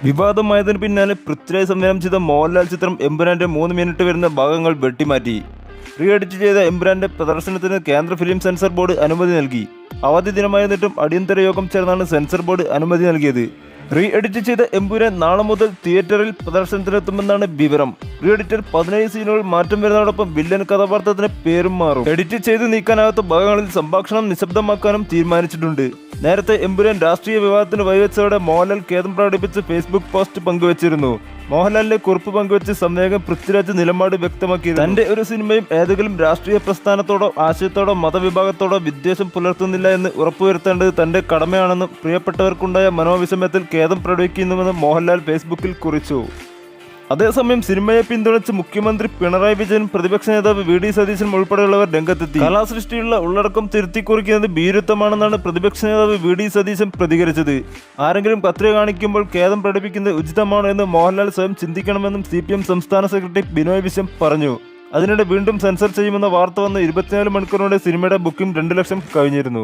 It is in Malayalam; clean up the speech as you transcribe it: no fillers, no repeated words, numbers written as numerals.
വിവാദമായതിനു പിന്നാലെ പൃഥ്വിരാജ് സംവിധാനം ചെയ്ത മോഹൻലാൽ ചിത്രം എമ്പുരാന്റെ 3 മിനിറ്റ് വരുന്ന ഭാഗങ്ങൾ വെട്ടിമാറ്റി. റീ എഡിറ്റ് ചെയ്ത എമ്പുരാന്റെ പ്രദർശനത്തിന് കേന്ദ്ര ഫിലിം സെൻസർ ബോർഡ് അനുമതി നൽകി. അവധി ദിനമായിരുന്നിട്ടും അടിയന്തര യോഗം ചേർന്നാണ് സെൻസർ ബോർഡ് അനുമതി നൽകിയത്. റീ എഡിറ്റ് ചെയ്ത എമ്പുരാൻ നാളെ മുതൽ തിയേറ്ററിൽ പ്രദർശനത്തിനെത്തുമെന്നാണ് വിവരം. റീ എഡിറ്റർ 17 സീനുകൾ മാറ്റം വരുന്നതോടൊപ്പം വില്ലൻ കഥാപാത്രത്തിന് പേരും മാറും. എഡിറ്റ് ചെയ്ത് നീക്കാനാകാത്ത ഭാഗങ്ങളിൽ സംഭാഷണം നിശബ്ദമാക്കാനും തീരുമാനിച്ചിട്ടുണ്ട്. നേരത്തെ എമ്പുരാൻ രാഷ്ട്രീയ വിവാദത്തിന് വഴിവെച്ചതോടെ മോഹൻലാൽ ഖേദം പ്രകടിപ്പിച്ച് ഫേസ്ബുക്ക് പോസ്റ്റ് പങ്കുവച്ചിരുന്നു. മോഹൻലാലിന്റെ കുറിപ്പ് പങ്കുവെച്ച് സംവേഗം പൃഥ്വിരാജ് നിലപാട് വ്യക്തമാക്കി. തന്റെ ഒരു സിനിമയും ഏതെങ്കിലും രാഷ്ട്രീയ പ്രസ്ഥാനത്തോടോ ആശയത്തോടോ മതവിഭാഗത്തോടോ വിദ്വേഷം പുലർത്തുന്നില്ല എന്ന് ഉറപ്പുവരുത്തേണ്ടത് തന്റെ കടമയാണെന്നും പ്രിയപ്പെട്ടവർക്കുണ്ടായ മനോവിഷമത്തിൽ ഖേദം പ്രകടിപ്പിക്കുന്നുവെന്ന് മോഹൻലാൽ ഫേസ്ബുക്കിൽ കുറിച്ചു. അതേസമയം സിനിമയെ പിന്തുണച്ച് മുഖ്യമന്ത്രി പിണറായി വിജയൻ, പ്രതിപക്ഷ നേതാവ് വി ഡി സതീശൻ ഉൾപ്പെടെയുള്ളവർ രംഗത്തെത്തി. കലാസൃഷ്ടിയുള്ള ഉള്ളടക്കം തിരുത്തിക്കുറിക്കുന്നത് ഭീരുത്വമാണെന്നാണ് പ്രതിപക്ഷ നേതാവ് വി ഡി സതീശൻ പ്രതികരിച്ചത്. ആരെങ്കിലും കത്രിക കാണിക്കുമ്പോൾ ഖേദം പ്രകടിപ്പിക്കുന്നത് ഉചിതമാണോ എന്ന് മോഹൻലാൽ സ്വയം ചിന്തിക്കണമെന്നും CPM സംസ്ഥാന സെക്രട്ടറി ബിനോയ് വിശ്വം പറഞ്ഞു. അതിനിടെ വീണ്ടും സെൻസർ ചെയ്യുമെന്ന വാർത്ത വന്ന് 24 മണിക്കൂറിനുള്ളിൽ സിനിമയുടെ ബുക്കിംഗ് 2 ലക്ഷം കവിഞ്ഞിരുന്നു.